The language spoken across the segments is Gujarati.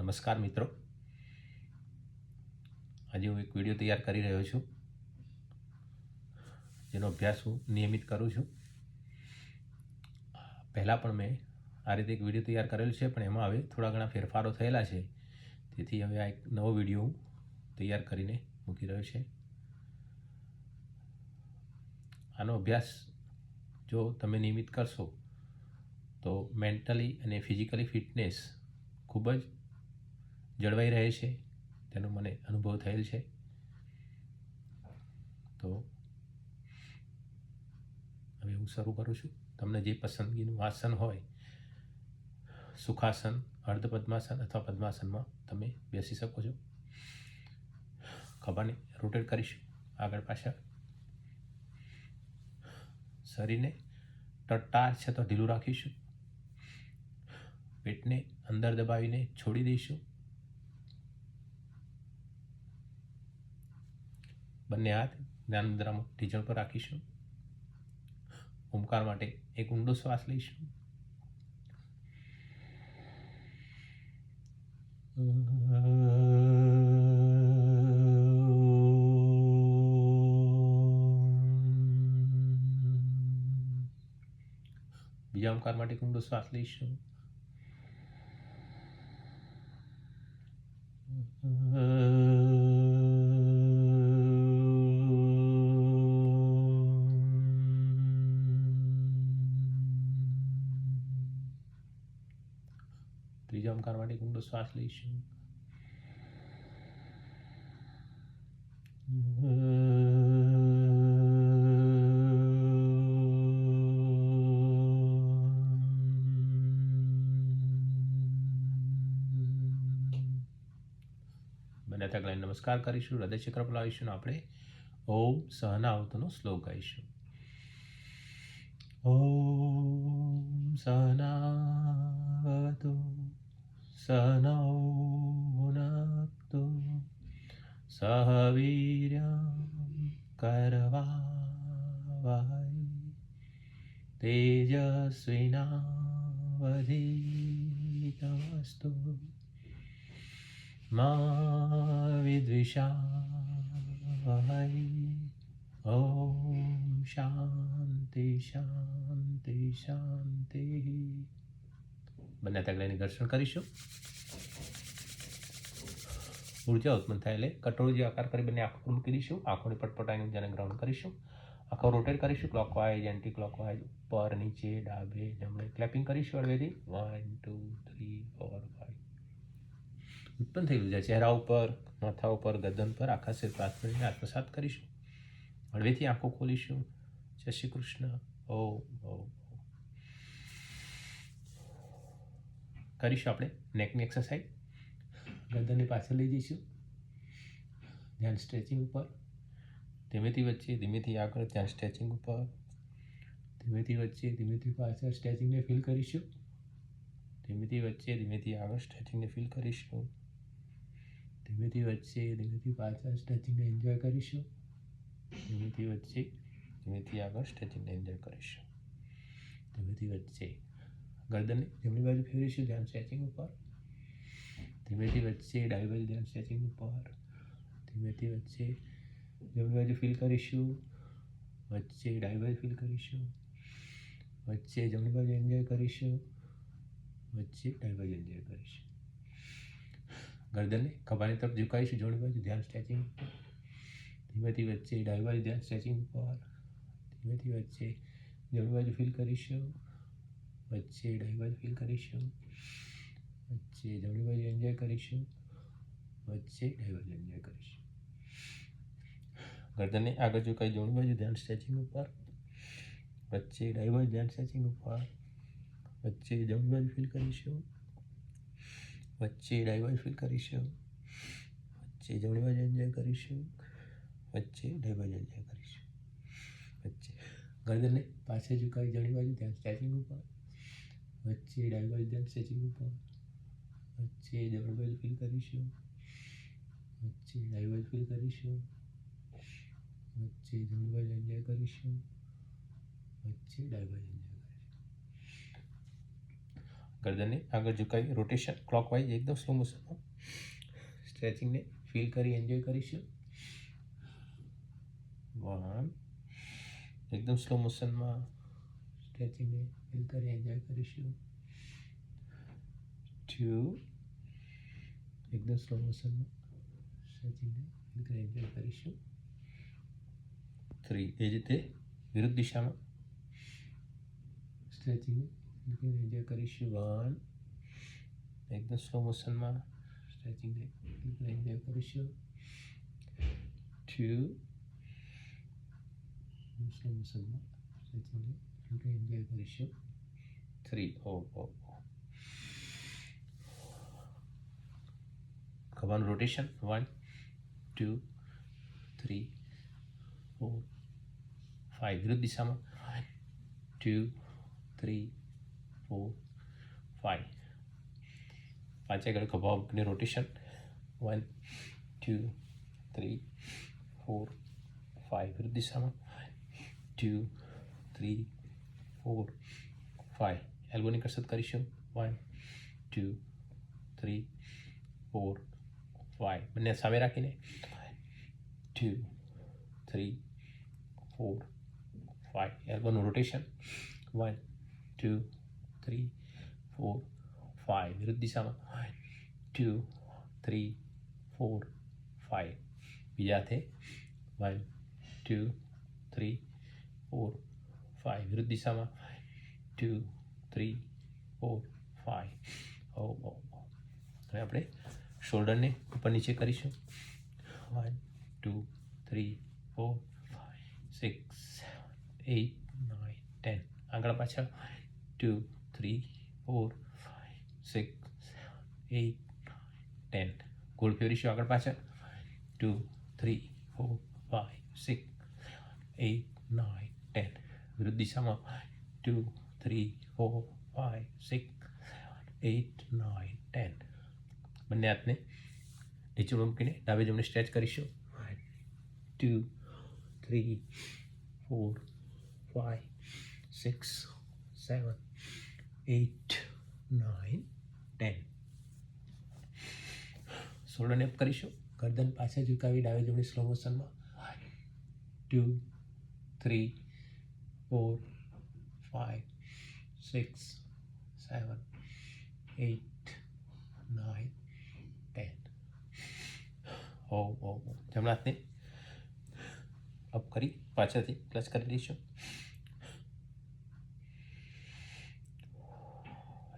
નમસ્કાર મિત્રો, આજે હું એક વિડીયો તૈયાર કરી રહ્યો છું જેનો અભ્યાસ હું નિયમિત કરું છું. પહેલાં પણ મેં આ રીતે એક વિડીયો તૈયાર કરેલું છે, પણ એમાં હવે થોડા ઘણા ફેરફારો થયેલા છે. તેથી હવે આ એક નવો વિડીયો હું તૈયાર કરીને મૂકી રહ્યો છે. આનો અભ્યાસ જો તમે નિયમિત કરશો તો મેન્ટલી અને ફિઝિકલી ફિટનેસ ખૂબ જ જળવાઈ રહે છે, તેનો મને અનુભવ થયેલ છે. તો હવે હું શરૂ કરું છું. તમને જે પસંદગીનું આસન હોય, સુખાસન, અર્ધ પદ્માસન અથવા પદ્માસનમાં તમે બેસી શકો છો. ખભાને રોટેટ કરીશું આગળ પાછળ. શરીરને ટટ્ટાર છે તો ઢીલું રાખીશું. પેટને અંદર દબાવીને છોડી દઈશું. બંને હાથ ધ્યાન મુદ્રામાં ઢીંચણ પર રાખીશું. ઓમકાર માટે એક ઊંડો શ્વાસ લઈશું. બીજા ઓમકાર માટે એક ઊંડો શ્વાસ લઈશું. ત્રીજા ઓમકાર માટે એક ઊંડો શ્વાસ લઈશું. બંને હાથ આગળ નમસ્કાર કરીશું. હૃદય ચક્ર પર લાવીશું. આપણે ઓમ સહનાવતનો શ્લોક ગાઈશું. ઓમ સહનાવતુ સહનૌ ભુનક્તુ સહ વીર્યં કરવાવહૈ તેજસ્વિનાવધીતમસ્તુ મા વિદ્વિષાવહૈ. ઓમ શાંતિ શાંતિ શાંતિ. બંને તગલાની ઘર્ષણ કરીશું. ઉર્જા ઉત્પન્ન થાય એટલે કટોળ જે આકાર કરી બંને આંખો પર મૂકી દઈશું. આંખોની પટપટાઈને ઊર્જાને ગ્રહણ કરીશું. આંખો રોટેટ કરીશું ક્લોકવાઇઝ, એન્ટી ક્લોકવાઇઝ, ઉપર નીચે ડાબે જમણે. ક્લેપિંગ કરીશું હળવેથી. 1 2 3 4 5. ઉત્પન્ન થયેલું છે ચહેરા ઉપર, માથા ઉપર, ગરદન પર આખા શરીર પ્રાર્થનાને આત્મસાત કરીશું. હળવેથી આંખો ખોલીશું. જય શ્રી કૃષ્ણ. ઓમ ઓમ. કરીશું આપણે નેકની એક્સરસાઇઝ. ગરદનની પાછળ લઈ જઈશું. ધ્યાન સ્ટ્રેચિંગ ઉપર. ધીમેથી વચ્ચે, ધીમેથી આગળ. ધ્યાન સ્ટ્રેચિંગ ઉપર. ધીમેથી વચ્ચે, ધીમેથી પાછળ. સ્ટ્રેચિંગને ફીલ કરીશું. ધીમેથી વચ્ચે, ધીમેથી આગળ. સ્ટ્રેચિંગને ફીલ કરીશું. ધીમેથી વચ્ચે, ધીમેથી પાછળ. સ્ટ્રેચિંગને એન્જોય કરીશું. ધીમેથી વચ્ચે, ધીમેથી આગળ. સ્ટ્રેચિંગને એન્જોય કરીશું. ધીમેથી વચ્ચે ગરદનને જમણી બાજુ ફેરવીશું. ધ્યાન સ્ટ્રેચિંગ ઉપર. ધીમેથી વચ્ચે ડાબી બાજુ. ધ્યાન સ્ટ્રેચિંગ ઉપર. ધીમેથી વચ્ચે જમણી બાજુ ફીલ કરીશું. વચ્ચે ડાબી બાજુ ફીલ કરીશું. વચ્ચે જમણી બાજુ એન્જોય કરીશું. વચ્ચે ડાબી બાજુ એન્જોય કરીશું. ગરદનને ખભાની તરફ ઝુકાવીશું. જમણી બાજુ ધ્યાન સ્ટ્રેચિંગ ઉપર. ધીમેથી વચ્ચે ડાબી બાજુ ધ્યાન સ્ટ્રેચિંગ ઉપર. ધીમેથી વચ્ચે જમણી બાજુ ફીલ કરીશું. વચ્ચે ડાબી બાજુ ફીલ કરીશું. વચ્ચે જમણી બાજુ એન્જોય કરીશું. વચ્ચે ડાબી બાજુ એન્જોય કરીશું. ગરદનને આગળ ઝુકાવી જમણી બાજુ ધ્યાન સ્ટ્રેચિંગ ઉપર. વચ્ચે ડાબી બાજુ ધ્યાન સ્ટ્રેચિંગ ઉપર. વચ્ચે જમણી બાજુ ફીલ કરીશું. વચ્ચે ડાબી બાજુ ફીલ કરીશું. વચ્ચે જમણી બાજુ એન્જોય કરીશું. વચ્ચે ડાબી બાજુ એન્જોય કરીશું. વચ્ચે ગરદનને પાછળ ઝુકાવી જમણી બાજુ ધ્યાન સ્ટ્રેચિંગ ઉપર. વચ્ચે ડાબી બાજુ ધ્યાન સ્ટ્રેચિંગ ઉપર. વચ્ચે જમણી બાજુ ફીલ કરીશું. વચ્ચે ડાબી બાજુ ફીલ કરીશું. વચ્ચે જમણી બાજુ એન્જોય કરીશું. વચ્ચે ડાબી બાજુ એન્જોય કરીશું. ગરદનને આગળ ઝુકાવી રોટેશન ક્લોકવાઇઝ એકદમ સ્લો મોશનમાં સ્ટ્રેચિંગને ફીલ કરી એન્જોય કરીશું. 1 એકદમ સ્લો મોશનમાં સ્ટ્રેચિંગને ફીલ કરી એન્જોય કરીશું. 2 એકદમ સ્લો મોશનમાં સ્ટ્રેચિંગને ફીલ કરી એન્જોય કરીશું. 3 એ જ રીતે વિરુદ્ધ દિશામાં સ્ટ્રેચિંગને ફીલ કરી એન્જોય કરીશું. 1 એકદમ સ્લો મોશનમાં સ્ટ્રેચિંગને ફીલ કરી એન્જોય કરીશું. 2 સ્લો મોશનમાં સ્ટ્રેચિંગને ફીલ કરી એન્જોય કરીશું. 3 ખભાનું રોટેશન 1 2 3 4 5 વિરુદ્ધ દિશામાં 1 2 3 4 5 આગળ ખભા ઉપરની રોટેશન 1 2 3 4 5 વિરુદ્ધ દિશામાં 2 3 4 5 એલ્બોની કસરત કરીશું. 1 2 3 4 5 બંને સામે રાખીને 2 3 4 5 એલ્બોનું રોટેશન 1 2 3 4 5 વિરુદ્ધ દિશામાં 2 3 4 5 બીજા હાથે 1 2 3 4 5 વિરુદ્ધ દિશામાં 2 3 4 5 હવે આપણે શોલ્ડરને ઉપર નીચે કરીશું. 1 2 3 4 5 6 7 8 9 10 આગળ પાછળ 2 3 4 5 6 7 8 10 ગોળ ફેરવીશું આગળ પાછળ 2 3 4 5 6 8 9 10 વિરુદ્ધ દિશામાં 2 3 4 5 6 8 9 10 બંને હાથને નીચે મૂકીને ડાબે જમણે સ્ટ્રેચ કરીશું. 2 3 4 5 6 7 8 9 10 શોલ્ડરને અપ કરીશું. ગરદન પાછળ ઝુકાવી ડાબે જમણે સ્લો મોશનમાં 2 3 4 5 6 7 8 9 10 જમણા હાથને અપ કરી પાછળથી ક્લચ કરી દઈશું.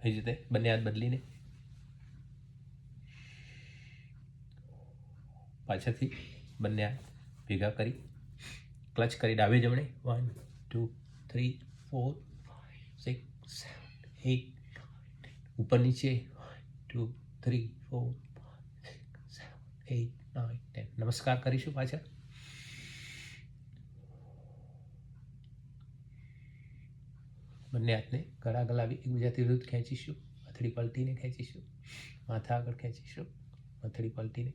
એ જ રીતે બંને હાથ બદલીને પાછળથી બંને હાથ ભેગા કરી ક્લચ કરી ડાબે જમણે 1 2 3 4 5 6 7 8 ઉપર નીચે 2 3 4 5 6 7 8 9 10 નમસ્કાર કરીશું. પાછળ બંને હાથને ગળા ગલાવી એકબીજાથી વિરુદ્ધ ખેંચીશું. હથેળી પલટીને ખેંચીશું. માથા આગળ ખેંચીશું. હથેળી પલટીને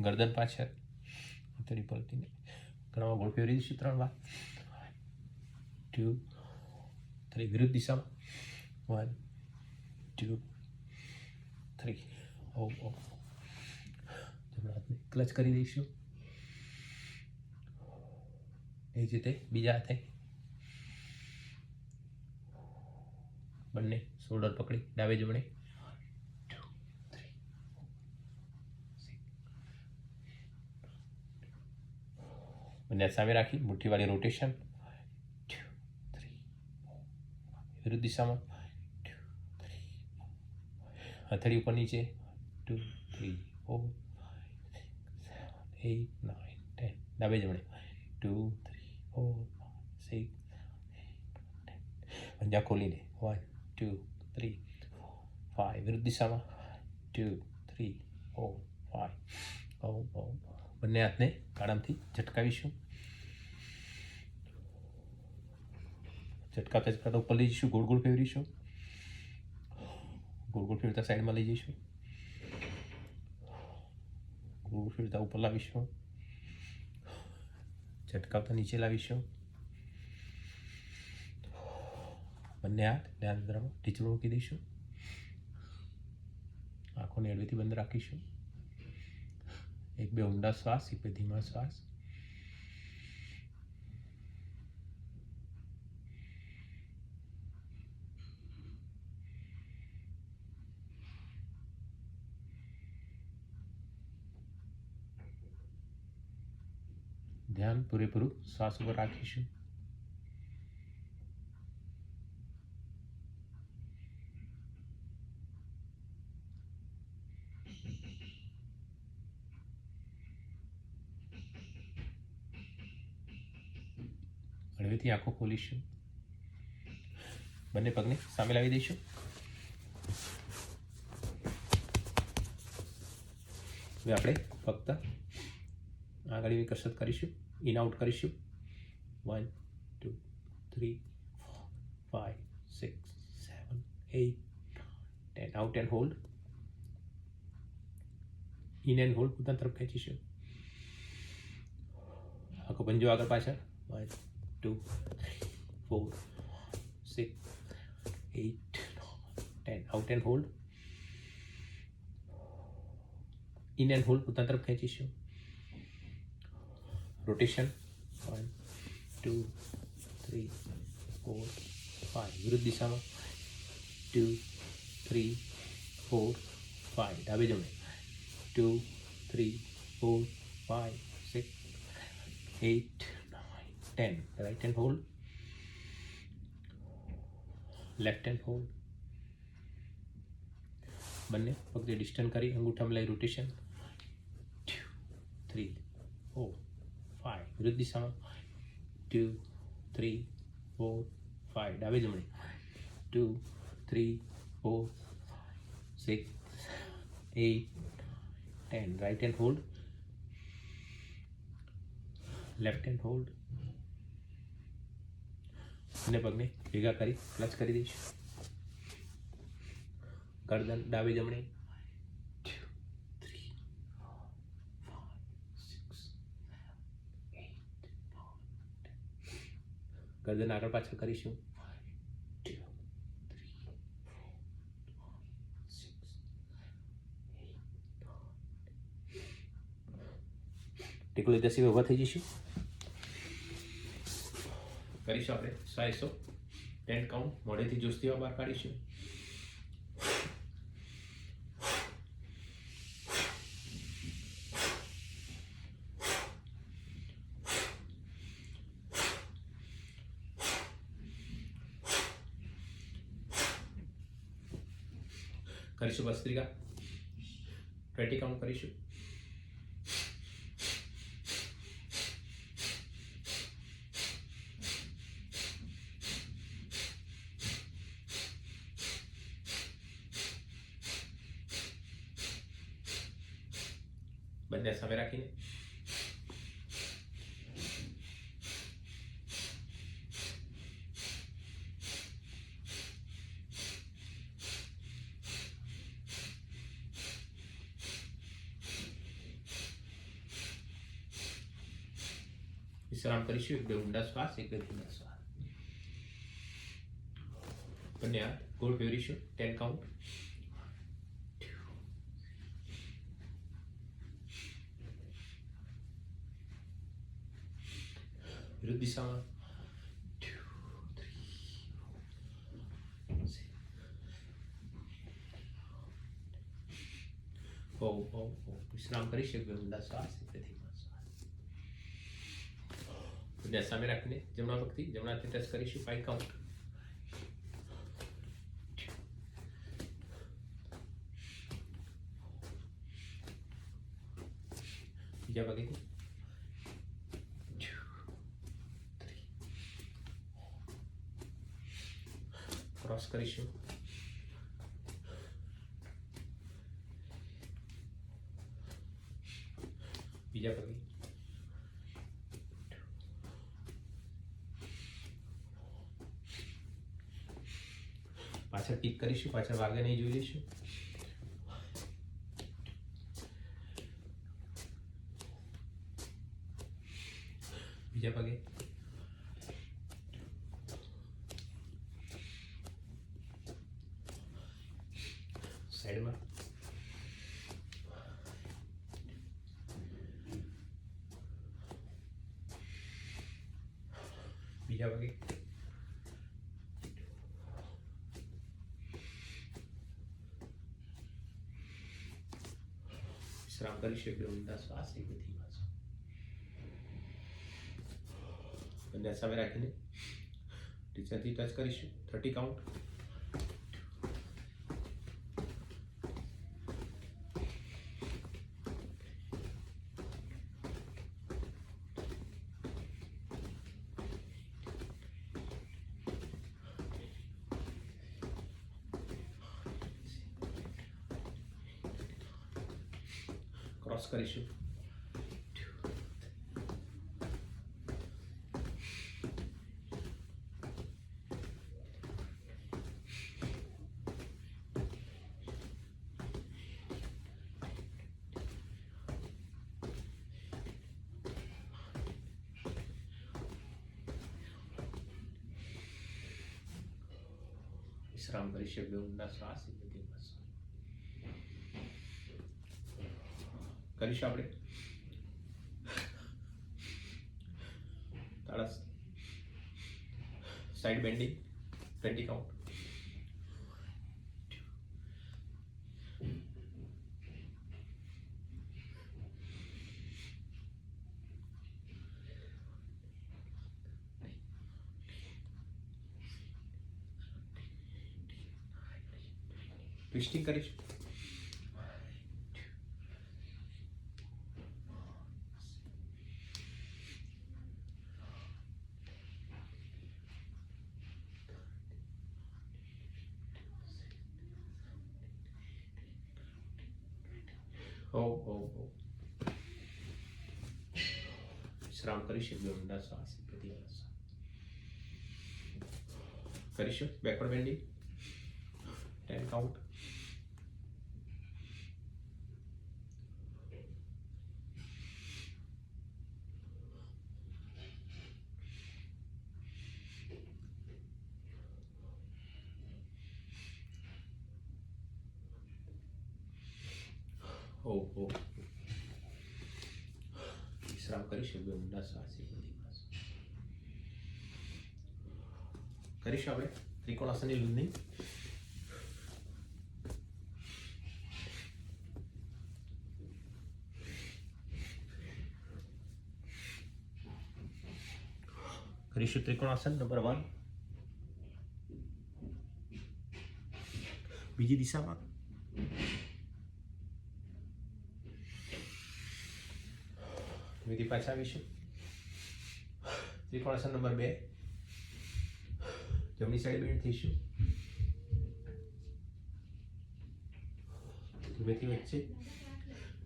ગરદન પાછળ હથેળી પલટીને ગળામાં ગોળ ફેરવી દઈશું 3 વાર. 2 3 વિરુદ્ધ દિશામાં 1 2 3 જમણા હાથને ક્લચ કરી દઈશું. એ જ રીતે બીજા હાથે બંને શોલ્ડર પકડી ડાબે જમણે 1 2 3 4 બંને સામે રાખી મુઠ્ઠીવાળી રોટેશન 2 3 વિરુદ્ધ દિશામાં 2 3 હથેળી ઉપર નીચે 2 3 4 5 6 7 8 9 10 ડાબે જમણે 2 3 4 5 6 પંજા ખોલીને 1 2 3 4 5 વિરુદ્ધ દિશામાં 2 3 4 5 બંને હાથને કાળામથી ઝટકાવીશું. ઝટકાતા ઉપર લઈ જઈશું. ગોળ ગોળ ફેરવીશું. ગોળ ગોળ ફેરતા સાઈડમાં લઈ જઈશું. ગોળ ગોળ ફેરતા ઉપર લાવીશું. ઝટકાવતા નીચે લાવીશું. બંને હાથ ધ્યાન મુદ્રામાં ઢીચણ મૂકી દઈશું. આંખોને હળવેથી બંધ રાખીશું. એક બે ઊંડા શ્વાસ, એક બે ધીમા શ્વાસ. ધ્યાન પૂરેપૂરું શ્વાસ ઉપર રાખીશું. હળવેથી આંખો ખોલીશું. બંને પગને સામે લાવી દઈશું. હવે આપણે ફક્ત આગળની કસરત કરીશું. ઇન આઉટ કરીશું. 1 2 3 4 5 6 7 8 10. Out and hold. In and hold. પોતાની તરફ ખેંચીશું. આખો પંજો આગળ પાછળ. 1 2 3 4 6 8 10. Out and hold. In and hold. પોતાની તરફ ખેંચીશું. રોટેશન. 1 2 3 4 5. વિરુદ્ધ દિશામાં. 2 3 4 5. ડાબે જમણે. 2 3 4 5 6 8 9 10. Right hand hold. Left hand hold. બંને પગને ડિસ્ટન્સ કરી અંગૂઠામાં લઈ રોટેશન. 2 3 4 5. વિરુદ્ધ દિશામાં. 2 3 4 5. ડાબે જમણે. 2 3 4 6 8 10. Right hand hold. Left hand hold. બંને પગને ભેગા કરી ક્લચ કરી દઈશું. ગરદન ડાબે જમણે. 2 3 4 5 6 7 8 9 10. ગરદન આગળ પાછળ કરીશું. 2 3 4 6 8 9. ટેકલો દસી ઊભા થઈ જઈશું. કરીશું આપણે 10 કાઉન્ટ. મોઢેથી જોસ્તીવા બહાર કાઢીશું. કરીશું ભસ્ત્રિકા. 20 કાઉન્ટ કરીશું. બંને સામે રાખીને. વિશ્રામ કરીશું. એક બે ઊંડા શ્વાસ, એક બે ધીમા શ્વાસ. બંને હાથ ગોળ ફેરવીશું. 10 કાઉન્ટ. વિરુદ્ધ દિશામાં. 2 3 4 વિશ્રામ કરીશું. એક બે ઊંડા શ્વાસ, એક બે ધીમા શ્વાસ. બંને સામે રાખીને જમણા પગથી જમણા હાથને ટચ કરીશું. 5 કાઉન્ટ. બીજા પગેથી. 2 3 ક્રોસ કરીશું. બીજા પગે. પાછળ કિક કરીશું. પાછળ વાગે નહીં જોઈ લઈશું. બીજા પગે. સાઈડમાં. બીજા પગે વિશ્રામ કરીશું. એકદમ ઊંડા શ્વાસ એક ધીમા શ્વાસ. બંને સામે રાખીને ટીચરથી ટચ કરીશું. 30 કાઉન્ટ. ક્રોસ કરીશું. વિશ્રામ કરીશું. બે ઊંડા શ્વાસ કરીશું. આપણે તાળસ સાઈડ બેન્ડિંગ 20 કાઉન્ટ. ટ્વિસ્ટિંગ કરીશું. વિશ્રામ કરીશું. બે ઊંડા શ્વાસ કરીશું. Backward bending 10 count. વિશ્રામ કરીશું. બે ઊંડા શ્વાસ કરીશું. આપણે ત્રિકોણાસનની લૂંદની કરીશું. ત્રિકોણાસન નંબર 1. બીજી દિશામાં ધીમેથી પાછા આવીશું. ત્રિકોણાસન નંબર 2. જમણી સાઈડ બેન્ડ થઈશું. ધીમેથી વચ્ચે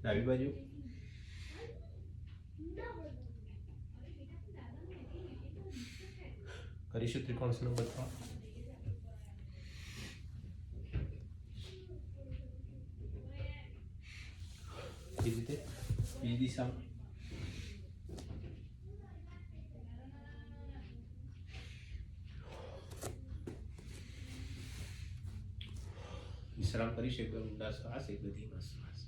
ડાબી બાજુ કરીશું. ત્રિકોણાસન નંબર 3. એ રીતે બીજી દિશામાં વિશ્રામ કરી શકો. ઊંડા શ્વાસ એક ધીમા શ્વાસ.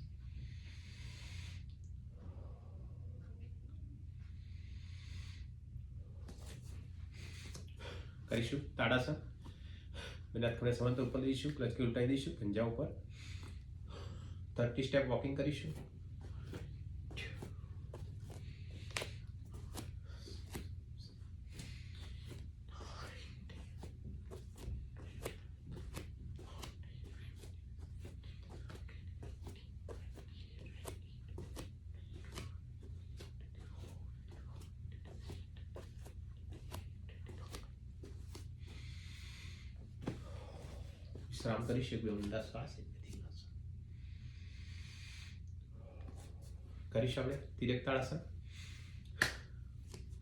કરીશું તાડાસન. બેના થોડા સમાંતર ઉપર લઈશું. ક્લચ ઉલટાઈ દઈશું. પંજા ઉપર 30 સ્ટેપ વોકિંગ કરીશું. વિશ્રામ કરી શકો. ઊંડા શ્વાસ કરીશું. આપણે તિર્યક તાળાસન.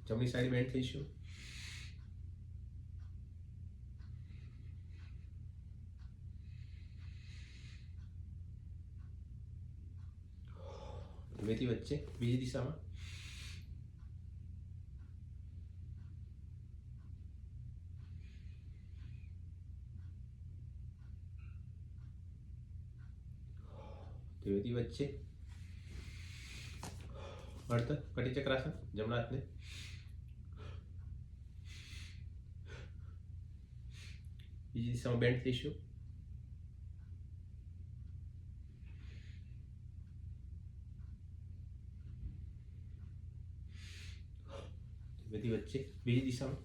જમણી સાઈડ બેન્ડ થઈશું. ધીમેથી વચ્ચે બીજી દિશામાં ધીમેથી વચ્ચે અર્ધ કટી ચક્રાસન. જમણા હાથને બીજી દિશામાં બેન્ડ થઈશું. બધી વચ્ચે બીજી દિશામાં.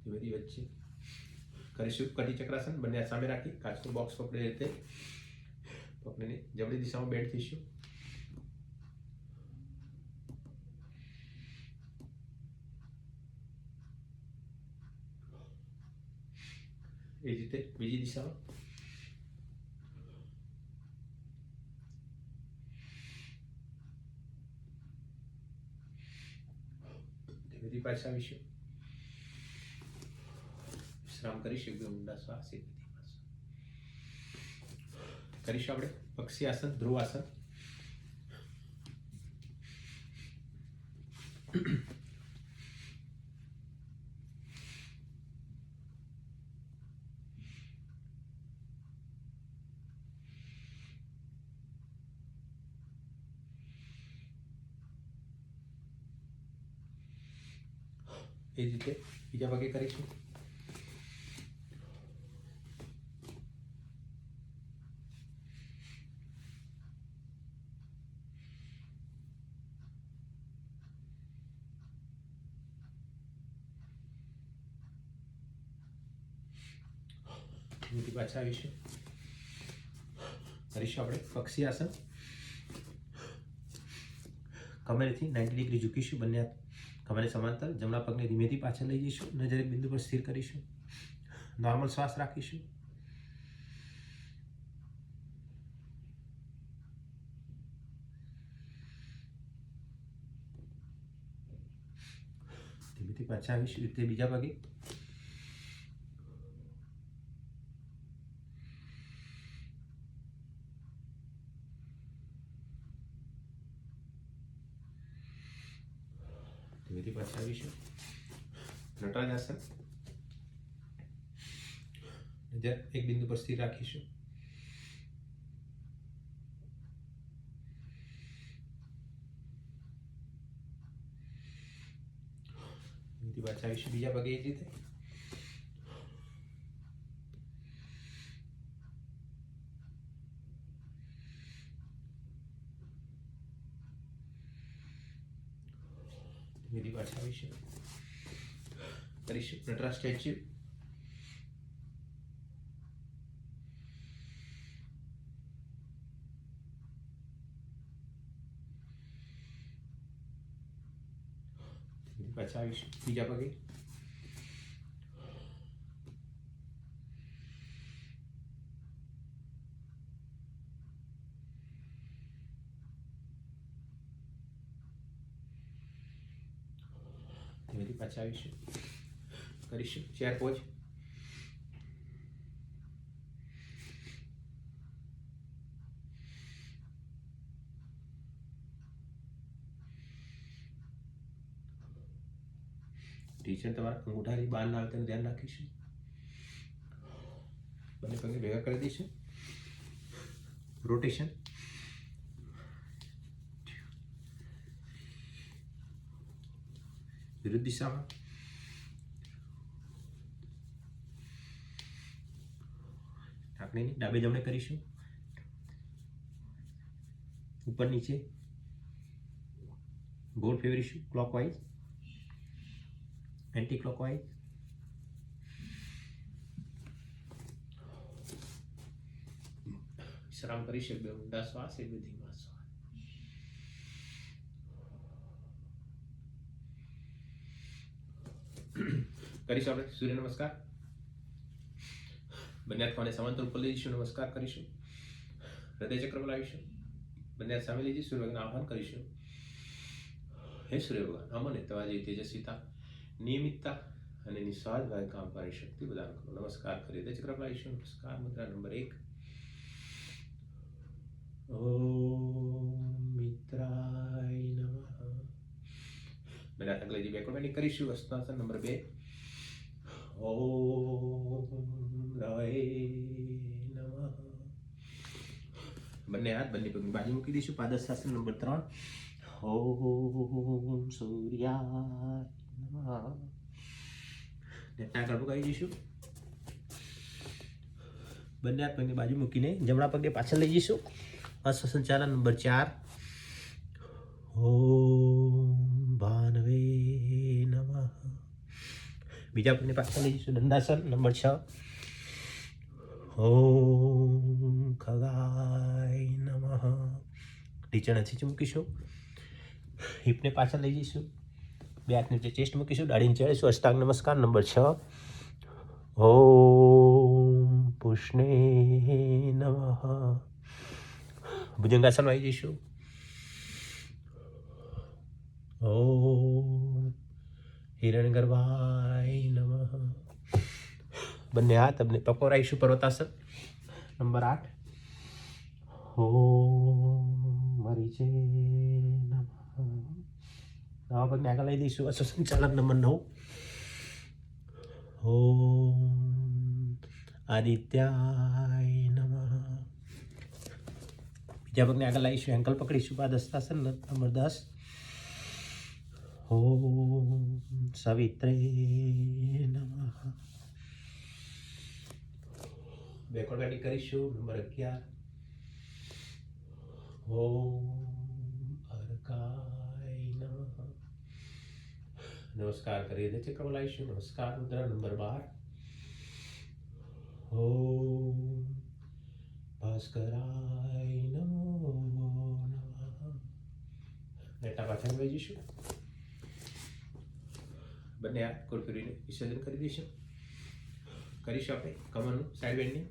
બધી વચ્ચે કરીશું કટી ચક્રાસન. બંને સામે રાખી કાચનું બોક્સ પકડી રીતે પકડીને જમણી દિશામાં બેન્ડ થઈશું. એ જ રીતે બીજી દિશામાં. ધીમેથી પાછા આવીશું. વિશ્રામ કરીશું. એકદમ ઊંડા શ્વાસ કરીશું આપણે પક્ષી આસન, ધ્રુવ આસન. એ જ રીતે બીજા ભાગે કરીશું. પાછા આવીશું. કરીશું આપણે પક્ષી આસન. કમરેથી 90 ડિગ્રી ઝૂકીશું. બંને હાથ કમરે સમાંતર. જમણા પગને ધીમેથી પાછળ લઈ જઈશું. નજર એક બિંદુ પર સ્થિર કરીશું. નોર્મલ શ્વાસ રાખીશું. ધીમેથી પાછા આવીશું. રીતે બીજા પગે. ધીમેથી પાછા આવીશું. નટરાજ આસન. નજર એક બિંદુ પર સ્થિર રાખીશું. ધીમેથી પાછા આવીશું. બીજા પગે એ જ રીતે. ધીમેથી પાછા આવીશું. કરીશું નટરાજ સ્ટેચ્યુ. પાછા આવીશું. બીજા પગે. ધીમેથી પાછા આવીશું. કરીશું ચેર પોઝ. ટીચર તમારા અંગૂઠાથી બહાર ના આવે તેનું ધ્યાન રાખીશું. બંને પગને ભેગા કરી દઈશું. રોટેશન. વિરુદ્ધ દિશામાં. ઢાંકણીની ડાબે જમણે કરીશું. ઉપર નીચે ગોળ ફેરવીશું. Clockwise, anti clockwise. વિશ્રામ કરીશું. બે ઊંડા શ્વાસ, એક બે ધીમા શ્વાસ. કરીશું આપણે સૂર્ય નમસ્કાર. બંને હાથ કોને સમાંતર ઉપર લઈ જઈશું. નમસ્કાર કરીશું. હૃદય ચક્ર બોલાવીશું. બંને હાથ સામે લઈ જઈ સૂર્ય ભગવાનને આહ્વાન કરીશું. હે સૂર્ય ભગવાન, અમને તમારી તેજસ્વીતા, નિયમિતતા અને નિસ્વાર્થ ભાવે કામ કરવાની શક્તિ પ્રદાન કરો. નમસ્કાર કરી હૃદય ચક્ર બોલાવીશું. નમસ્કાર મુદ્રા નંબર 1. ઓમ મિત્રાય નમઃ. બંને હાથ લઈ જઈ બેકવર્ડ બેન્ડિંગ કરીશું. હસ્તાસન નંબર 2. ઓમ રાય નમઃ. બંને હાથ બંને પગની બાજુ મૂકી દઈશું. પાદહસ્તાસન નંબર 3. ઓમ સૂર્યાય નમઃ. નેટના આગળ પગાવી દઈશું. બંને હાથ પગની બાજુ મૂકીને જમણા પગને પાછળ લઈ જઈશું. અશ્વસંચાલન નંબર 4. ઓમ ભાનવે નમઃ. બીજા પગને પાછળ લઈ જઈશું. દંડાસન નંબર 6. ઓમ ખગાય નમઃ. ઢીચણ નીચે મૂકીશું. હિપને પાછળ લઈ જઈશું. બે હાથ નીચે ચેસ્ટ મૂકીશું. દાઢી નીચે આવીશું. અષ્ટાંગ નમસ્કાર નંબર 6. ઓમ પુષ્ણે નમઃ. ભુજંગાસનમાં આવી જઈશું. ઓમ હિરણ્યગર્ભાય નમઃ. બંને હાથ આપણે ટકોરાઈશું. પર્વતાસન નંબર 8. ઓમ મરીચે નમઃ. નવા પગને આગળ લઈ દઈશું. અશ્વસંચાલન નંબર 9. ઓમ આદિત્યાય નમઃ. બીજા પગને આગળ લાવીશું. એન્કલ પકડીશું. પાદહસ્તાસન નંબર 10. ઓમ સવિત્રે નમઃ. બેકવર્ડ બેન્ડિંગ કરીશું. નંબર 11. ઓમ અર્કાય નમઃ. નમસ્કાર કરી દે ચક્રમાં લાવીશું. નમસ્કાર મુદ્રા નંબર 12. ઓમ ભાસ્કરાય નમો નમઃ. નેટા પાછળ લઈ જઈશું. બંને હાથ ગોળ ફેરવીને વિસર્જન કરી દઈશું. કરીશું આપણે કમરનું સાઈડ બેન્ડિંગ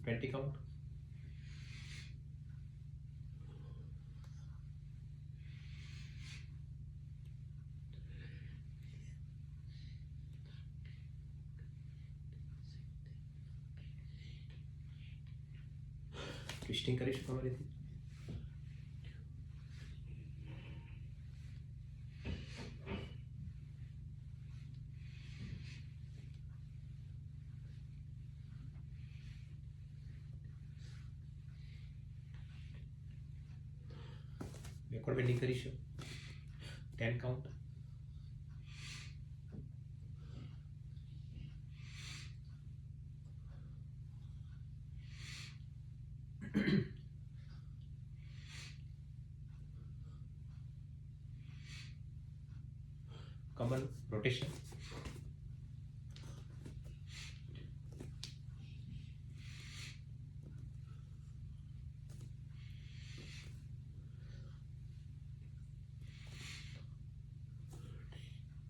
20 કાઉન્ટ. ટ્વિસ્ટિંગ કરીશું કમરેથી. બેકવર્ડ બેન્ડિંગ કરીશું. 10 કાઉન્ટ. કમર રોટેશન.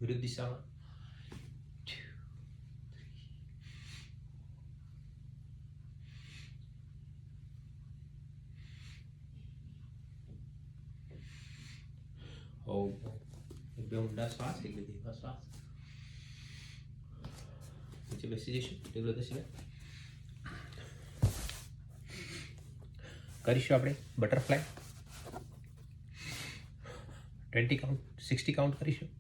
વિરુદ્ધ દિશામાં. એક બે ઊંડા શ્વાસ, એક બે ધીમા શ્વાસ. નીચે બેસી જઈશું. ટેબલ બેસી કરીશું આપણે બટરફ્લાય 20 કાઉન્ટ 60 કાઉન્ટ કરીશું.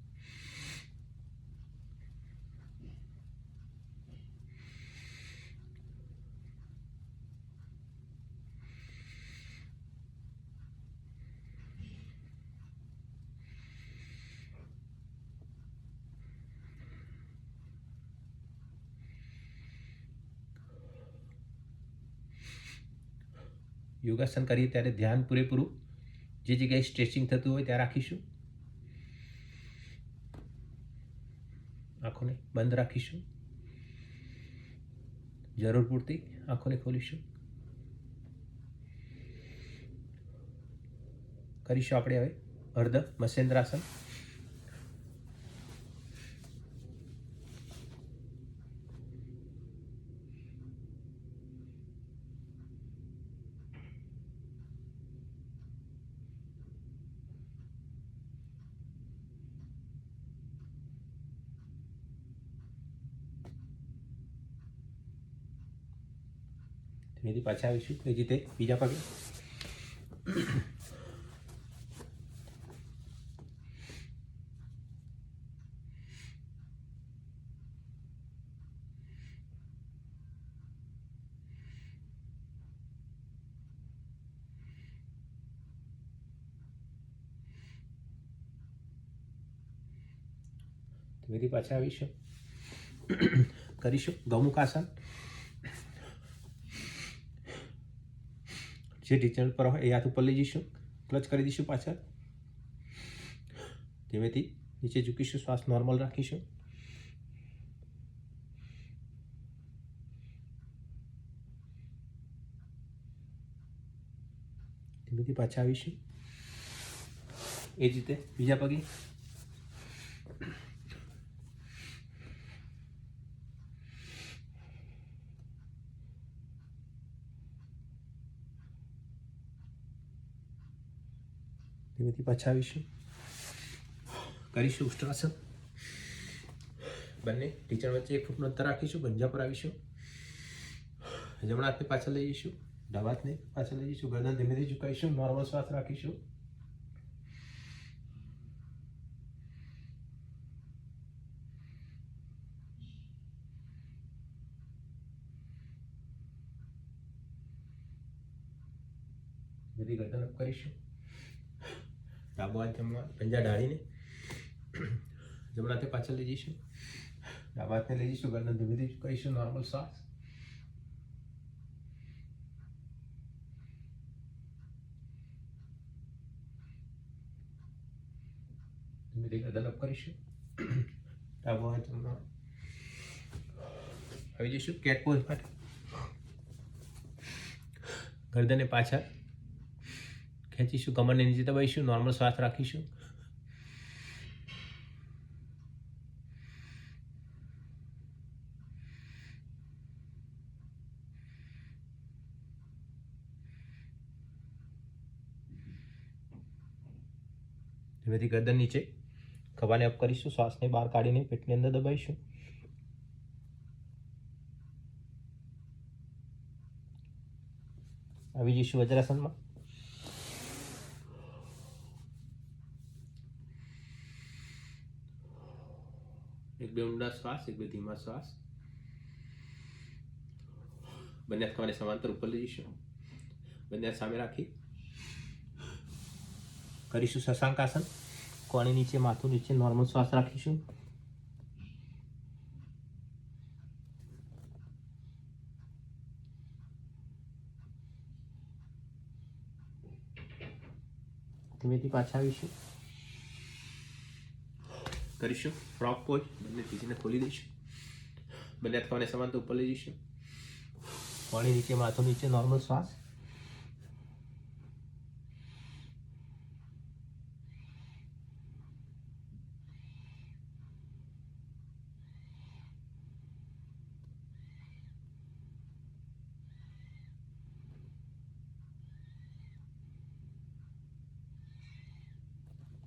યોગાસન કરીએ ત્યારે ધ્યાન પૂરેપૂરું જે જગ્યાએ સ્ટ્રેચિંગ થતું હોય ત્યાં રાખીશું. આંખોને બંધ રાખીશું. જરૂર પૂરતી આંખોને ખોલીશું. કરીશું આપણે હવે અર્ધ મત્સ્યેન્દ્રાસન. ધીમેથી પાછા આવીશું એ રીતે બીજા પગે. ધીમેથી પાછા આવીશું. કરીશું ગૌમુખ આસન. જે ઢીચણ પર હોય એ હાથ ઉપર લઈ જઈશું, ક્લચ કરી દઈશું પાછળ. ધીમેથી નીચે ઝૂકીશું, શ્વાસ નોર્મલ રાખીશું. ધીમેથી પાછા આવીશું. એ જ રીતે બીજા પગે. ધીમેથી પાછા આવીશું. કરીશું ઉષ્ટ્રાસન. બંને ટીચર વચ્ચે 1 ફૂટનું અંતર રાખીશું. પંજા પર આવીશું. જમણા હાથને પાછળ લઈ જઈશું, ડાબા હાથને પાછળ લઈ જઈશું. ગરદન ધીમેથી ઝુકાઈશું, નોર્મલ શ્વાસ રાખીશું. બધી ગરદન અપ કરીશું. ડાબો હાથ જમવા પંજા ઢાળીને જમણા હાથે પાછળ લઈ જઈશું. ડાબા હાથને લઈ જઈશું, ગરદન ધીમેથી ઝુકાઈશું, નોર્મલ શ્વાસ. ધીમેથી ગરદન અપ કરીશું. ડાબો હાથ જમવા આવી જઈશું કેટ પોઝ માટે. ગરદનને પાછળ ખેંચીશું, કમરને નીચે દબાઈશું, નોર્મલ શ્વાસ રાખીશું. ધીમેથી ગરદન નીચે, ખભાને અપ કરીશું, શ્વાસને બહાર કાઢીને પેટની અંદર દબાઈશું. આવી જઈશું વજ્રાસનમાં. એક બે ઊંડા શ્વાસ, એક બે ધીમા શ્વાસ. બંને હાથ ખભાને સમાંતર ઉપર લઈ જઈશું. બંને હાથ સામે રાખી કરીશું શશાંક આસન. કોણી નીચે, માથું નીચે, નોર્મલ શ્વાસ રાખીશું. ધીમેથી પાછા આવીશું. કરીશું ફ્રોક પોઝ. બંને ખીચીને ખોલી દઈશું. બંને હાથ ખભાને સમાંતર ઉપર લઈ જઈશું. કોણી નીચે, માથું નીચે, નોર્મલ શ્વાસ.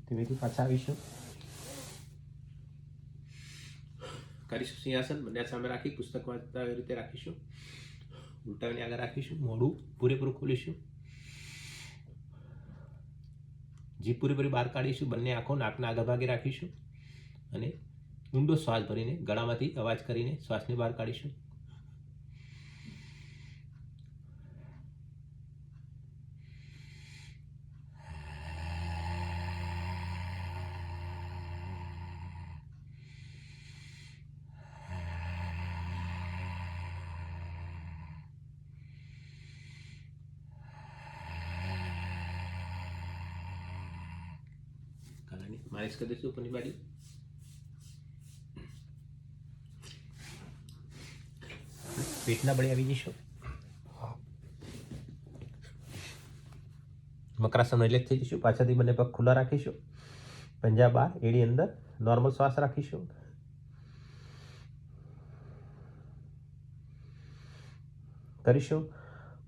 ધીમેથી પાછા આવીશું. કરીશું સિંહાસન. બંને હાથ સામે રાખી પુસ્તક વાંચતા એવી રીતે રાખીશું. ઉલટાવીને આગળ રાખીશું. મોઢું પૂરેપૂરું ખોલીશું. જીભ પૂરેપૂરી બહાર કાઢીશું. બંને આંખો નાકના આગળ ભાગે રાખીશું અને ઊંડો શ્વાસ ભરીને ગળામાંથી અવાજ કરીને શ્વાસને બહાર કાઢીશું. માલિશ કરી દઈશું ઉપરની બાજુ. પેટના બળે આવી જઈશું. મકરાસન રિલેક્સ થઈ જઈશું. પાછળથી બંને પગ ખુલ્લા રાખીશું. પંજા બહાર, એડી અંદર, નોર્મલ શ્વાસ રાખીશું. કરીશું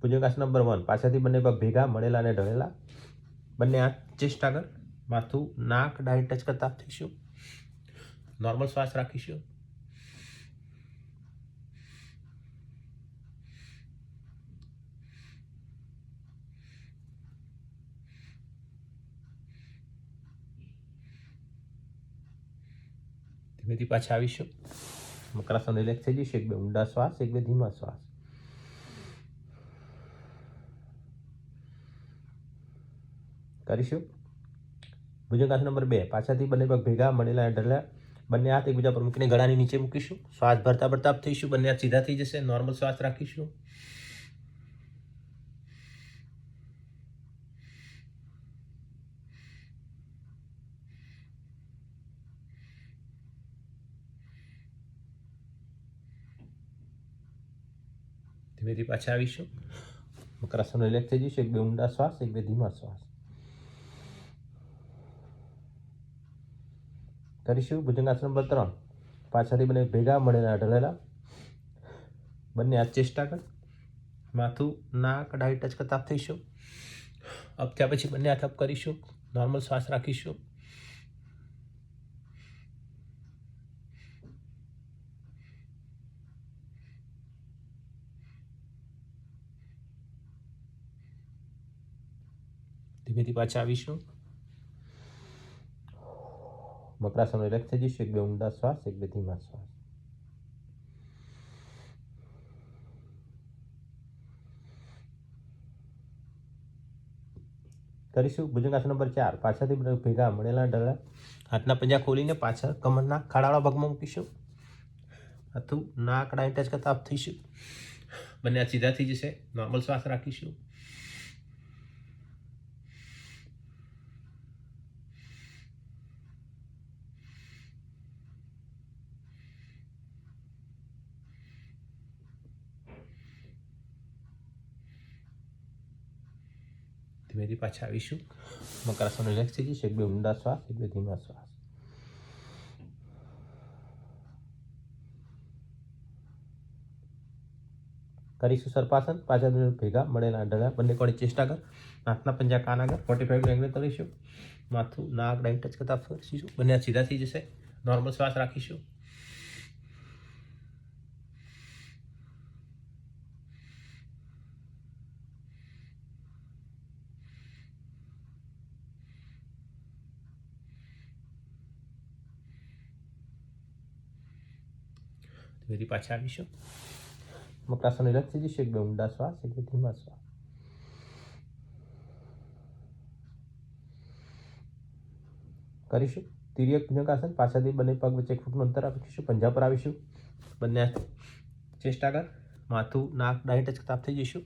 ભુજંગાસન નંબર 1. પાછળથી બંને પગ ભેગા, મળેલા અને ઢળેલા. બંને હાથ ચેસ્ટ આગળ, માથું નાક ડાઇન ટચ કરતા થઈશું. નોર્મલ શ્વાસ રાખીશું. ધીમેથી પાછા આવીશું. મકરાસન રિલેક્સ થઈ જઈશું. એક બે ઊંડા શ્વાસ, એક બે ધીમા શ્વાસ. કરીશું ભુજંગાસન નંબર 2. પાછળથી બંને પગ ભેગા, મળેલા અને ઢળેલા. બંને હાથ એકબીજા પર મૂકીને ગળાની નીચે મૂકીશું. શ્વાસ ભરતા ભરતા અપ થઈશું. બંને હાથ સીધા થઈ જશે. નોર્મલ શ્વાસ રાખીશું. ધીમેથી પાછા આવીશું. મકરાસન રિલેક્સ થઈ જઈશું. એક બે ઊંડા શ્વાસ, એક બે ધીમા શ્વાસ કરીશું. ભુજંગાસન નંબર 3. પાછળથી બંને ભેગા મળેલા ઢળેલા. બંને હાથ ચેસ્ટ આગળ, માથું નાક ડાઈ ટચ કરતા અપ થઈશું. અપ થયા પછી બંને હાથ અપ કરીશું. નોર્મલ શ્વાસ રાખીશું. ધીમેથી પાછા આવીશું. મકરાસન રિલેક્સ થઈ જઈશું. એક બે ઊંડા શ્વાસ, એક બે ધીમા શ્વાસ કરીશું. ભુજંગાસન નંબર 4. પાછળથી ભેગા મળેલા ઢળેલા. હાથના પંજા ખોલીને પાછળ કમરના ખાડાવાળા ભાગમાં મૂકીશું. હાથું નાક ડાઈ ટચ કરતા અપ થઈશું. બંને હાથ સીધા થઈ જશે. નોર્મલ શ્વાસ રાખીશું. ધીમેથી પાછા આવીશું. મકરાસન રિલેક્સ થઈ જઈશું. એક બે ઊંડા શ્વાસ, એક બે ધીમા શ્વાસ કરીશું. સર્પાસન. પાછળ ભેગા મળેલા ઢળેલા. બંને કોણી ચેસ્ટ આગળ, હાથના પંજા કાન આગળ 45 એંગલ કરીશું. માથું નાક ડાઈ ટચ કરતા ફરીશું. બંને હાથ સીધા થઈ જશે. નોર્મલ શ્વાસ રાખીશું. ધીમેથી પાછા આવીશું. મકરાસન રિલેક્સ થઈ જઈશું. એક બે ઊંડા શ્વાસ, એક બે ધીમા શ્વાસ કરીશું. તિર્યક ભુજંગાસન. પાછળથી બંને પગ વચ્ચે 1 ફૂટનું અંતર રાખીશું. પંજા પર આવીશું. બંને હાથ ચેસ્ટ આગળ, માથું નાક ડાઈ ટચ કરતા થઈ જઈશું.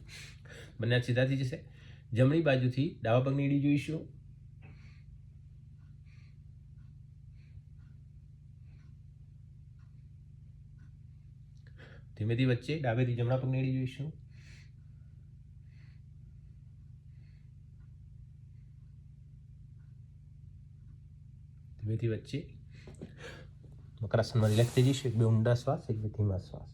બંને હાથ સીધા થઈ જશે. જમણી બાજુથી ડાબા પગની એડી જોઈશું. ધીમેથી વચ્ચે ડાબેથી જમણા પગની એડી જોઈશું. ધીમેથી વચ્ચે. મકરાસનમાં રિલેક્સ થઈ જઈશું. એક બે ઊંડા શ્વાસ, એક બે ધીમા શ્વાસ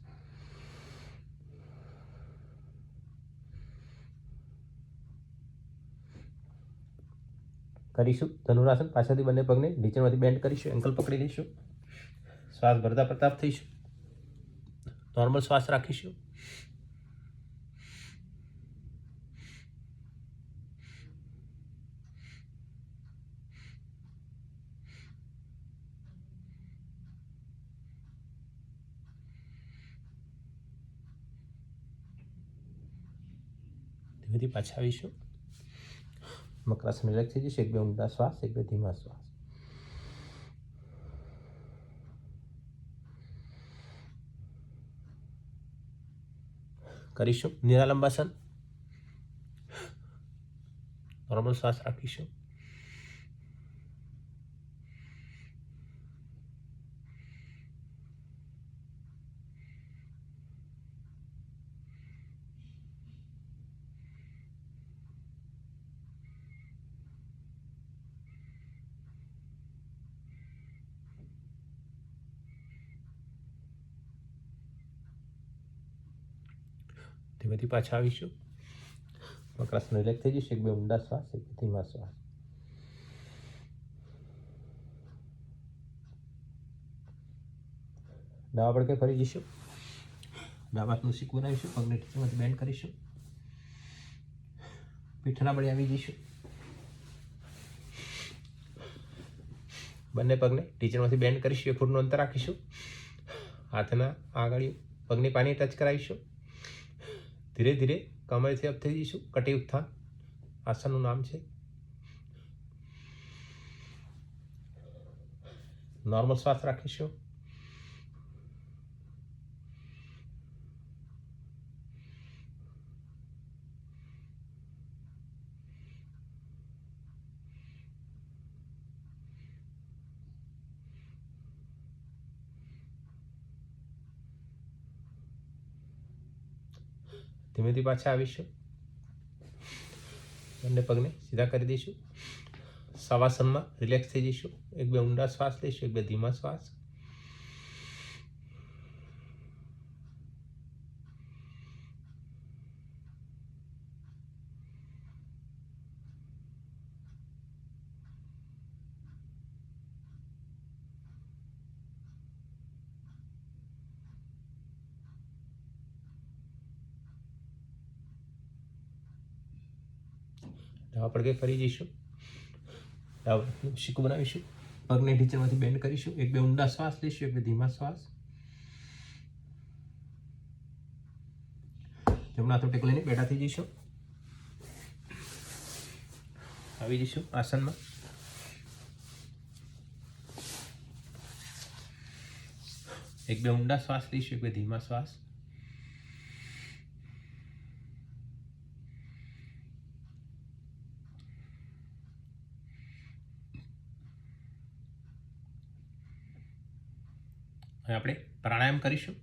કરીશું. ધનુરાસન. પાછળથી બંને પગને નીચેમાંથી બેન્ડ કરીશું. એન્કલ પકડી લઈશું. શ્વાસ ભરતા પ્રતાપ થઈશું. નોર્મલ શ્વાસ રાખીશું. ધીમેથી પાછા આવીશું. મકરાસન રિલેક્સ થઈ જશે. એક બે ઊંડા શ્વાસ, એક બે ધીમા શ્વાસ કરીશું. નિરાલંબાસન. નોર્મલ શ્વાસ રાખીશું. ધીમેથી પાછા આવીશું. મકરાસન રિલેક્સ થઈ જશે. એક બે ઊંડા શ્વાસ, એક બે ધીમા શ્વાસ ડાબા પડકે ફરી જઈશું. ડાબા હાથનું શીક બનાવીશું. પગને ટીચરમાંથી બેન્ડ કરીશું. પીઠના બળે આવી જઈશું. બંને પગને ટીચરમાંથી બેન્ડ કરીશું. 1 ફૂટનું અંતર રાખીશું. હાથના આગળ પગની પાની ટચ કરાવીશું. ધીરે ધીરે કમરથી અપ થઈ જઈશું. કટી ઉત્થાન આસનનું નામ છે. નોર્મલ શ્વાસ રાખીશું. ધીમેથી પાછા આવીશું. બંને પગને સીધા કરી દઈશું. શવાસનમાં રિલેક્સ થઈ જઈશું. એક બે ઊંડા શ્વાસ લઈશું, એક બે ધીમા શ્વાસ. ડાબા પડઘે ફરી જઈશું. ડાબા શીકું બનાવીશું. પગને ઢીચણમાંથી બેન્ડ કરીશું. એક બે ઊંડા શ્વાસ લઈશું, એક બે ધીમા શ્વાસ. જમણા હાથનો ટેકો લઈને બેઠા થઈ જઈશું. આવી જઈશું આસનમાં. એક બે ઊંડા શ્વાસ લઈશું, એક બે ધીમા શ્વાસ. હવે આપણે પ્રાણાયામ કરીશું.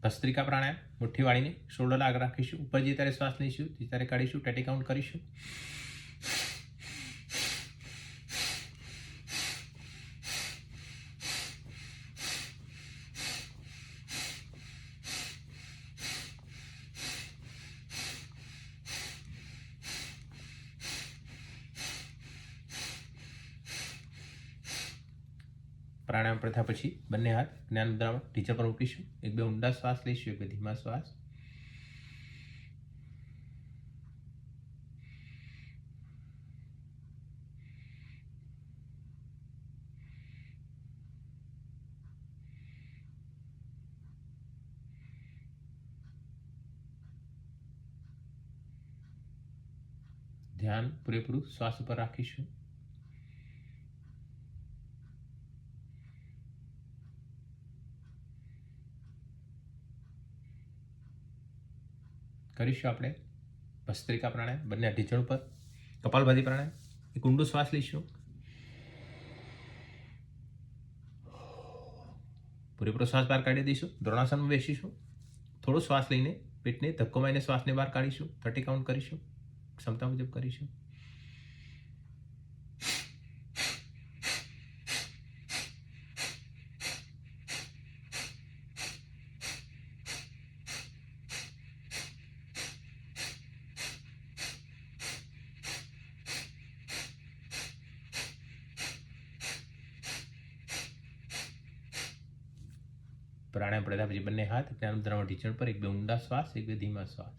ભસ્ત્રિકા પ્રાણાયામ. મુઠ્ઠી વાળીને શોલ્ડર આગળ રાખીશું. ઉપર જે ત્યારે શ્વાસ લઈશું તે ત્યારે કાઢીશું. 30 કાઉન્ટ કરીશું. પ્રાણાયામ પ્રથા પછી બંને હાથ જ્ઞાન મુદ્રામાં ઢીચણ પર મૂકીશું. એક બે ઊંડા શ્વાસ લઈશું, એક બે ધીમા શ્વાસ. ધ્યાન પૂરેપૂરું શ્વાસ ઉપર રાખીશું. કરીશું આપણે ભસ્ત્રિકા પ્રાણાયામ. બંને ઢીચણ ઉપર. કપાલભાતી પ્રાણાયામ. એક ઊંડો શ્વાસ લઈશું. પૂરેપૂરો શ્વાસ બહાર કાઢી દઈશું. દ્રોણાસનમાં બેસીશું. થોડો શ્વાસ લઈને પેટને ધક્કો મારીને શ્વાસને બહાર કાઢીશું. 30 કાઉન્ટ કરીશું. ક્ષમતા મુજબ કરીશું. પ્રાણાયામ પ્રથા પછી બંને હાથ જ્ઞાન મુદ્રામાં ઢીચણ પર. એક બે ઊંડા શ્વાસ, એક બે ધીમા શ્વાસ.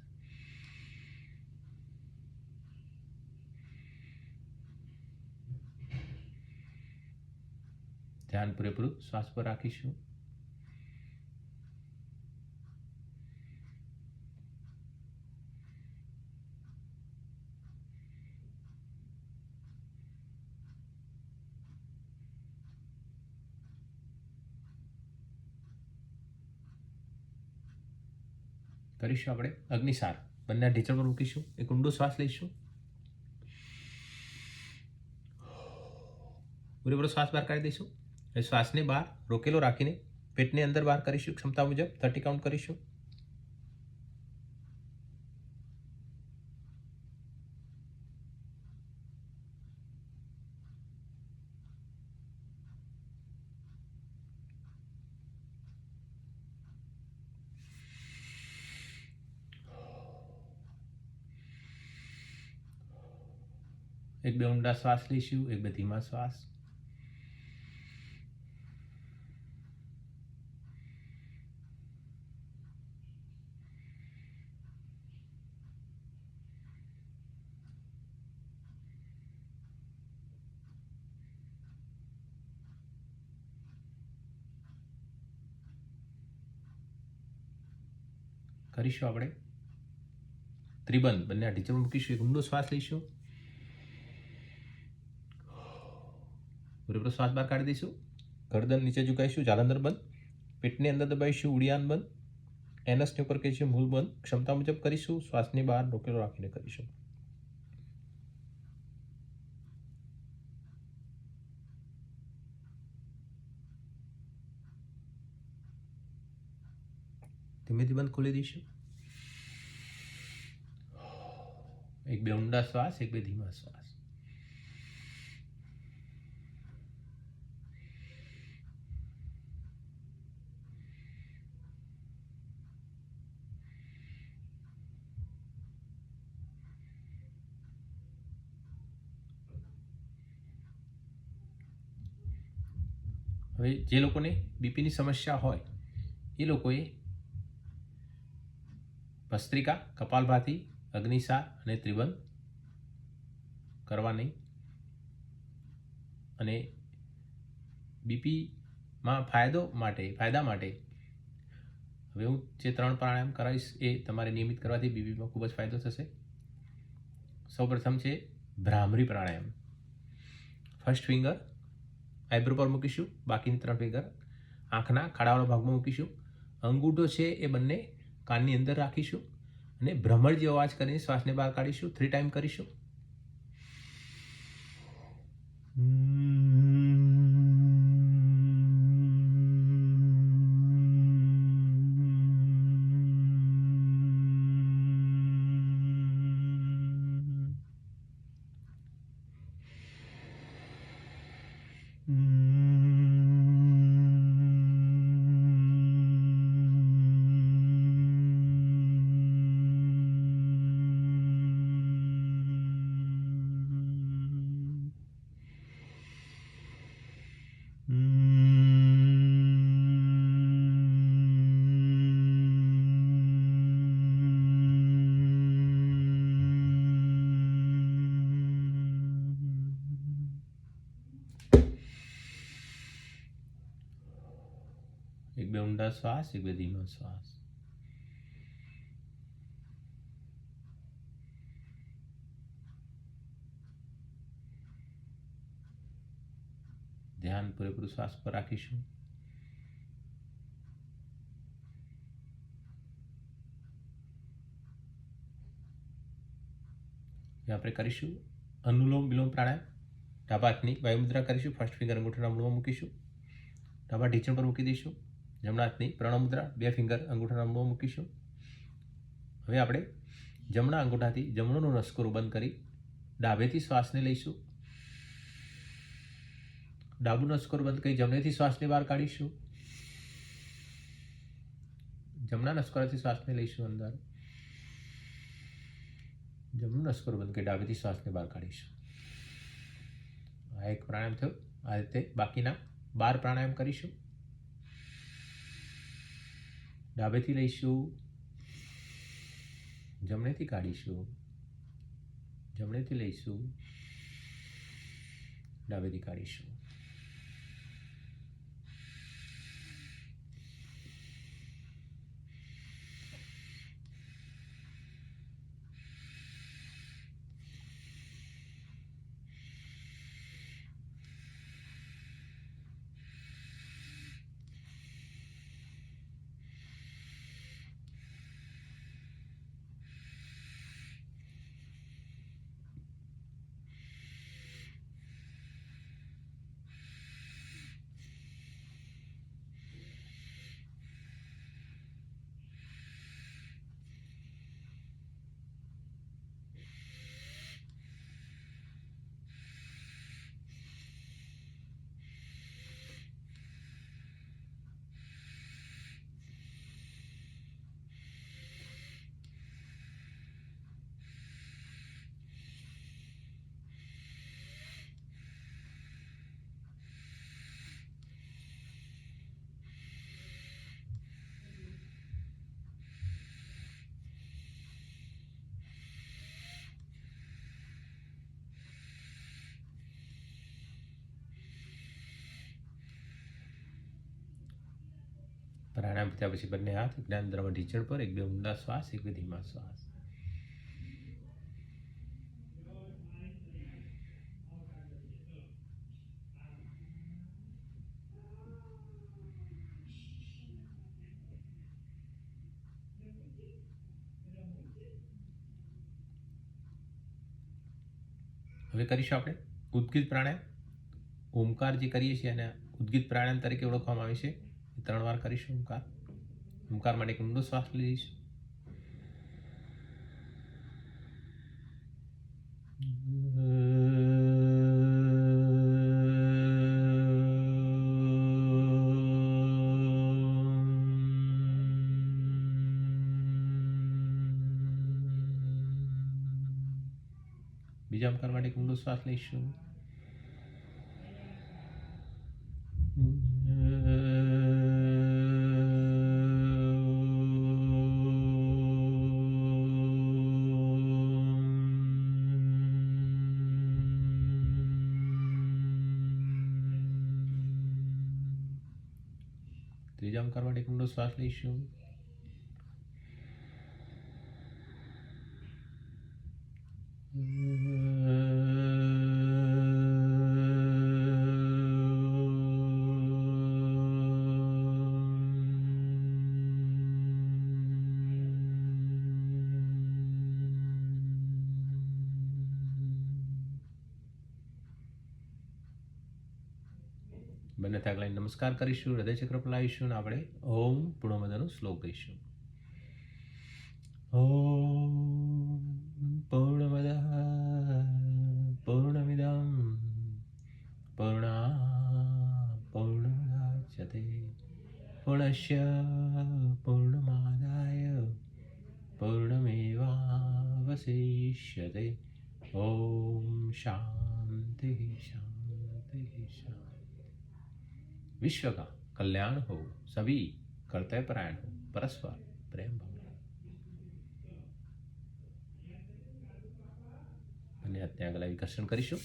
ધ્યાન પૂરેપૂરું શ્વાસ પર રાખીશું. કરીશું આપણે અગ્નિસાર. બંને ઢીચણ પર મૂકીશું. એક ઊંડો શ્વાસ લઈશું. પૂરેપૂરો શ્વાસ બહાર કાઢી દઈશું. એ શ્વાસને બહાર રોકેલો રાખીને પેટને અંદર બહાર કરીશું. ક્ષમતા મુજબ 30 કાઉન્ટ કરીશું. એક બે ઊંડા શ્વાસ લઈશું, એક બે ધીમા શ્વાસ. કરીશું આપણે ત્રિબંધ. બંને ઢીચણ મૂકીશું. એક ઊંડો શ્વાસ લઈશું. પૂરેપૂરો શ્વાસ બહાર કાઢી દઈશું. ગરદન નીચે ઝુકાઈશું, જાલંધર બંધ. પેટની અંદર દબાઈશું, ઉડિયાન બંધ. એનસની ઉપર કહીશું, મૂળ બંધ. ક્ષમતા મુજબ કરીશું. શ્વાસની બહાર રોકેલો રાખીને કરીશું. ધીમેથી બંધ ખોલી દઈશું. એક બે ઊંડા શ્વાસ, એક બે ધીમા શ્વાસ. હવે જે લોકોને બીપીની સમસ્યા હોય એ લોકોએ ભસ્ત્રિકા, કપાલભાતિ, અગ્નિસાર અને ત્રિબંધ કરવા નહીં. અને બીપીમાં ફાયદા માટે હવે હું જે 3 પ્રાણાયામ કરાવીશ એ તમારે નિયમિત કરવાથી બીપીમાં ખૂબ જ ફાયદો થશે. સૌપ્રથમ છે ભ્રામરી પ્રાણાયામ. ફર્સ્ટ ફિંગર આઈબ્રો પર મૂકીશું, બાકીની 3 ફિંગર આંખના ખાડાવાળા ભાગમાં મૂકીશું. અંગૂઠો છે એ બંને કાનની અંદર રાખીશું અને ભ્રમર જેવો અવાજ કરીને શ્વાસને બહાર કાઢીશું. 3 ટાઈમ કરીશું. એક બે ઊંડા શ્વાસ, એક બે ધીમા શ્વાસ. ધ્યાન પૂરેપૂરું શ્વાસ પર રાખીશું. આપણે કરીશું અનુલોમ વિલોમ પ્રાણાયામ. ડાબા હાથની વાયુમુદ્રા કરીશું. ફર્સ્ટ ફિંગર અંગૂઠાના મૂળમાં મૂકીશું. ડાબા ઢીંચણ પર મૂકી દઈશું. જમણા હાથની પ્રણવ મુદ્રા, 2 ફિંગર અંગૂઠાના મૂળમાં મૂકીશું. હવે આપણે જમણા અંગૂઠાથી જમણોનો નસકોરો બંધ કરી ડાબેથી શ્વાસને લઈશું. ડાબું નસકોર બંધ કરી જમણેથી શ્વાસને બહાર કાઢીશું. જમણા નસકોરાથી શ્વાસને લઈશું અંદર. જમણું નસકોર બંધ કરી ડાબેથી શ્વાસને બહાર કાઢીશું. આ એક પ્રાણાયામ થયો. આ રીતે બાકીના 12 પ્રાણાયામ કરીશું. ડાબેથી લઈશું, જમણેથી કાઢીશું. જમણેથી લઈશું, ડાબેથી કાઢીશું. પ્રાણાયામ થયા પછી બંને હાથ જ્ઞાનદ્રવા ઢીંચણ પર, એક બે ઊંડા શ્વાસ, એક બે ધીમા શ્વાસ. હવે કરીશું આપણે ઉદ્ગીત પ્રાણાયામ. ઓમકાર જે કરીએ છીએ એને ઉદ્ગીત પ્રાણાયામ તરીકે ઓળખવામાં આવે છે. 3 વાર કરીશું ઓમકાર. ઓમકાર માટે એક ઊંડો શ્વાસ લઈશું. બીજા ઓમકાર માટે એક ઊંડો શ્વાસ લઈશું. ત્રીજા ઓમકાર માટે એક ઊંડો શ્વાસ લઈશું. બંને થાક લઈને નમસ્કાર કરીશું, હૃદય ચક્ર પર લાવીશું અને આપણે ઓમ પૂર્ણમદનો શ્લોક કહીશું. ઓમ પૂર્ણમદ પૂર્ણમિદં પૂર્ણાત પૂર્ણમુદચ્યતે પૂર્ણસ્ય પૂર્ણમાદાય પૂર્ણમેવાવશિષ્યતે. ઓમ શાંતિ शांति शांति. विश्व का कल्याण हो, सभी कर्तव्य परायण हो, परस्पर प्रेम भाव. અને ત્યાં આગળ વિકર્ષણ કરીશું.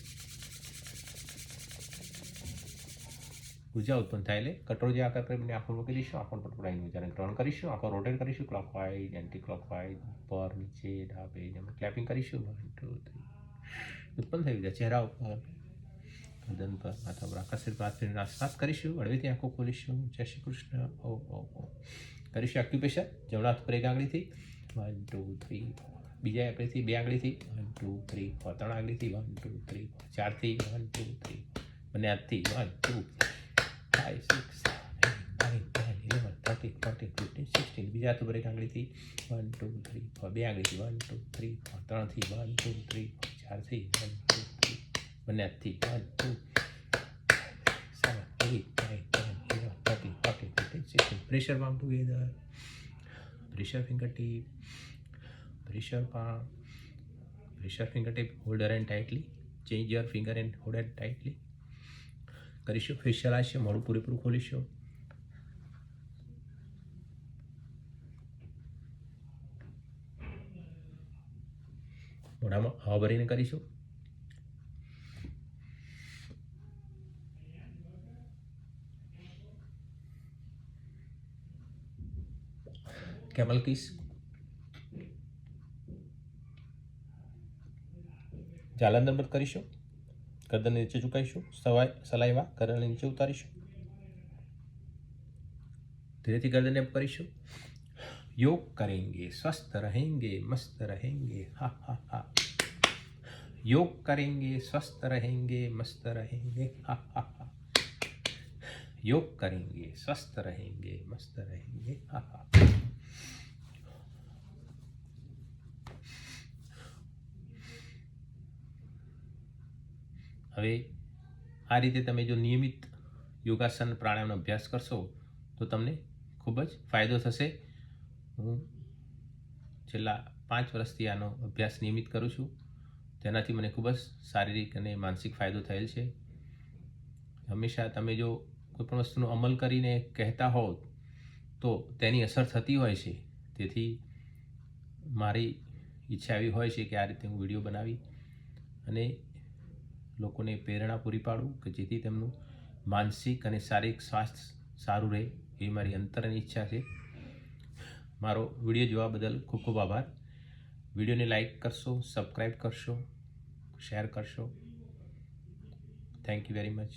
ઉર્જા ઉત્પન્ન થાય એટલે કટોર જે આકાર કરીને આંખો મૂકી દઈશું. આંખો પર પડાવીને વિચારને ગ્રહણ કરીશું. આંખો રોટેટ કરીશું ક્લોકવાઇઝ, એન્ટી ક્લોકવાઇઝ, ઉપર નીચે ડાબે ક્લેપિંગ કરીશું. 1 2 3 ઉત્પન્ન થઈ ગયા ચહેરા ઉપર, ગરદન પર, માથા પર આકાશ પર આસપાસ કરીશું. હળવેથી આંખો ખોલીશું. જય શ્રી કૃષ્ણ. ઓ ઓ ઓ કરીશું એક્યુપ્રેશર. જમણા હાથ પર એક આંગળીથી 1 2 3 4. બીજા આંગળીથી 2 આંગળીથી 1 2 3 4. 3 આંગળીથી 1 2 3 4. 4 થી 1 2 3 બંને હાથથી 1 2 5 6 7 8 9 10 11 13 14 15 16. બીજા હાથ ઉપર એક આંગળીથી 1 2 3 4. 2 આંગળીથી 1 2 3 4. 3 થી 1 2 3 4. 4 થી 1 2 3 બંને હાથથી 1 2 7 8 9 10 11 13 14 15 16. Pressure palm together. Pressure fingertip. Pressure palm. Pressure fingertip. Hold your hand tightly. Change your finger and hold it tightly. કરીશું ફેશિયલ આશે. મોઢું પૂરેપૂરું ખોલીશું. મોઢામાં હવા ભરીને કરીશું. Camel kiss. જાલંધર બંધ કરીશું. ગરદન નીચે ઝુકાઈશું. સલાઈવા ગરદન નીચે ઉતારીશું. ધીરેથી ગરદન અપ કરીશું. योग करेंगे, स्वस्थ रहेंगे, मस्त रहेंगे. हा हा हा. योग करेंगे, स्वस्थ रहेंगे, मस्त रहेंगे. हा हा हा. योग करेंगे, स्वस्थ रहेंगे, मस्त रहेंगे. हा हा. હવે આ રીતે તમે જો નિયમિત યોગાસન પ્રાણાયામનો અભ્યાસ કરશો તો તમને ખૂબ જ ફાયદો થશે. હું છેલ્લા 5 વર્ષથી આનો અભ્યાસ નિયમિત કરું છું. તેનાથી મને ખૂબ જ શારીરિક અને માનસિક ફાયદો થયેલ છે. હંમેશા તમે જો કોઈ પણ વસ્તુનો અમલ કરીને કહેતા હોવ તો તેની અસર થતી હોય છે. તેથી મારી ઈચ્છા એવી હોય છે કે આ રીતે હું વિડીયો બનાવી અને લોકોને પ્રેરણા પૂરી પાડું કે જેથી તેમનું માનસિક અને શારીરિક સ્વાસ્થ્ય સારું રહે. એ મારી અંતરની ઈચ્છા છે. મારો વિડીયો જોવા બદલ ખૂબ ખૂબ આભાર. વિડીયોને લાઈક કરશો, સબસ્ક્રાઈબ કરશો, શેર કરશો. Thank you very much.